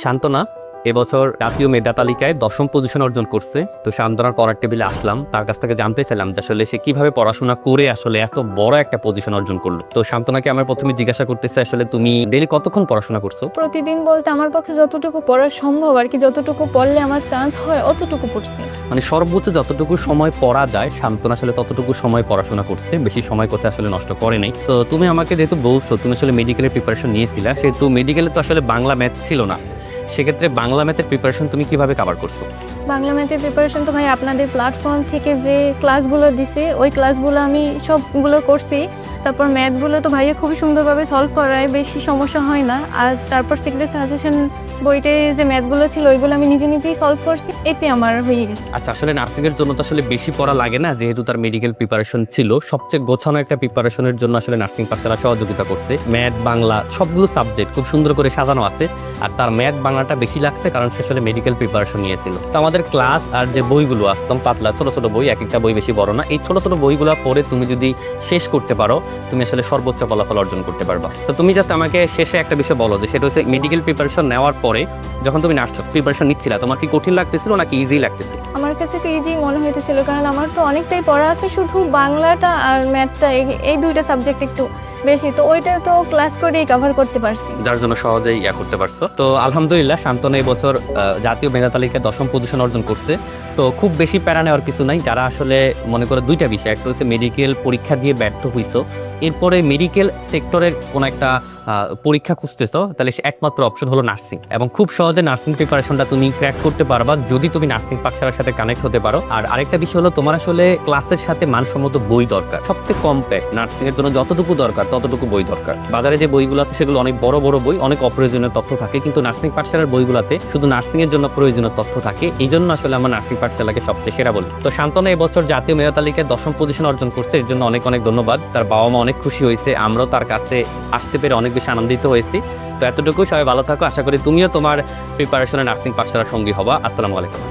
শান্তনা এবছর জাতীয় মেধা তালিকায় 10ম পজিশন অর্জন করছে। তো শান্তনার পড়ার টেবিলে আসলাম, তার কাছ থেকে জানতে চাইলাম যে আসলে সে কিভাবে পড়াশোনা করে আসলে এত বড় একটা পজিশন অর্জন করলো। তো শান্তনাকে আমার প্রথমে জিজ্ঞাসা করতেছে, আসলে তুমি ডেইলি কতক্ষণ পড়াশোনা করছো? প্রতিদিন বলতে আমার পক্ষে যতটুকু পড়া সম্ভব আর কি, যতটুকু পড়লে আমার চান্স হয় অতটুকু পড়ছি। মানে সর্বোচ্চ যতটুকু সময় পড়া যায় শান্তনা আসলে ততটুকু সময় পড়াশোনা করছে, বেশি সময় কোথায় আসলে নষ্ট করে নাই। তো তুমি আমাকে যেহেতু বলছো তুমি আসলে মেডিকেলের প্রিপারেশন নিয়েছিলা, সেহেতু মেডিকেলে তো আসলে বাংলা ম্যাথ ছিল না, সেক্ষেত্রে বাংলা ম্যাথের প্রিপারেশন তুমি কিভাবে কভার করছো? বাংলা ম্যাথের প্রিপারেশন তো ভাই আপনাদের প্ল্যাটফর্ম থেকে যে ক্লাসগুলো দিছে ওই ক্লাসগুলো আমি সবগুলো করছি। তারপর ম্যাথগুলো তো ভাইয়া খুবই সুন্দরভাবে সলভ করায়, বেশি সমস্যা হয় না। আর তারপর সিক্রেট সাজেশন বইতে যে ম্যাথগুলো ছিল ওইগুলো আমি নিজেই সলভ করছি, এতে আমার হয়ে গেছে। আচ্ছা, আসলে নার্সিংয়ের জন্য তো আসলে বেশি পড়া লাগে না, যেহেতু তার মেডিকেল প্রিপারেশন ছিল। সবচেয়ে গোছানো একটা প্রিপারেশনের জন্য আসলে নার্সিং পাঠশালা সহযোগিতা করছে। ম্যাথ, বাংলা সবগুলো সাবজেক্ট খুব সুন্দর করে সাজানো আছে। আর তার ম্যাথ বাংলাটা বেশি লাগছে কারণ সে আসলে মেডিকেল প্রিপারেশন নিয়েছিল। তো আমাদের ক্লাস আর যে বইগুলো আসতাম পাতলা ছোট ছোট বই, এক একটা বই বেশি বড় না, এই ছোট ছোট বইগুলো পড়ে তুমি যদি শেষ করতে পারো তুমি আসলে সর্বোচ্চ ফলাফল অর্জন করতে পারবা। তো তুমি জাস্ট আমাকে শেষে একটা বিষয় বলো, যে সেটা হচ্ছে মেডিকেল প্রিপারেশন নেওয়ার পরে যখন তুমি নার্স প্রিপারেশন নিচ্ছিলা তোমার কি কঠিন লাগতেছিল নাকি ইজি লাগতেছিল? আমার কাছে তো ইজি মনে হইতেছিল, কারণ আমার তো অনেকটাই পড়া আছে, শুধু বাংলাটা আর ম্যাথটা এই দুইটা সাবজেক্ট একটু বেশি, তো ওইটা তো ক্লাস করেই কভার করতে পারছি, যার জন্য সহজেই করতে পারছো। তো আলহামদুলিল্লাহ শান্তনা এই বছর জাতীয় মেধা তালিকায় 10ম পজিশন অর্জন করছে। তো খুব বেশি প্যারা নেওয়ার কিছু নাই। যারা আসলে মনে করে দুইটা বিষয়, একটা হচ্ছে মেডিকেল পরীক্ষা দিয়ে ব্যর্থ হইছো, এরপরে মেডিকেল সেক্টরের কোনো একটা পরীক্ষা খুঁজতেছো, তাহলে একমাত্র অপশন হলো নার্সিং, এবং খুব সহজে নার্সিং প্রিপারেশনটা তুমি ক্র্যাক করতে পারবা যদি তুমি নার্সিং পাঠশালার সাথে কানেক্ট হতে পারো। আর আরেকটা বিষয় হলো তোমার আসলে ক্লাসের সাথে মানসম্মত বই দরকার, সবচেয়ে কম্প্যাক্ট নার্সিং এর জন্য যতটুকু দরকার ততটুকু বই দরকার। বাজারে যে বইগুলো আছে সেগুলো অনেক বড় বড় বই, অনেক অপ্রয়োজনীয় তথ্য থাকে, কিন্তু নার্সিং পাঠশালার বইগুলোতে শুধু নার্সিং এর জন্য প্রয়োজনীয় তথ্য থাকে। এই জন্য আসলে আমার নার্সিং পাঠশালাকে সবচেয়ে সেরা বলি। তো শান্তনা এবছর জাতীয় মেধা তালিকায় 10ম পজিশন অর্জন করছে, এর জন্য অনেক অনেক ধন্যবাদ। তার বাবা মা অনেক খুশি হয়েছে, আমরাও তার কাছে আসতে পেরে অনেক বেশি আনন্দিত হয়েছি। তো এতটুকু, সবাই ভালো থাকো। আশা করি তুমিও তোমার প্রিপারেশনে নার্সিং পাঠশালার সঙ্গী হবা। আসসালামু আলাইকুম।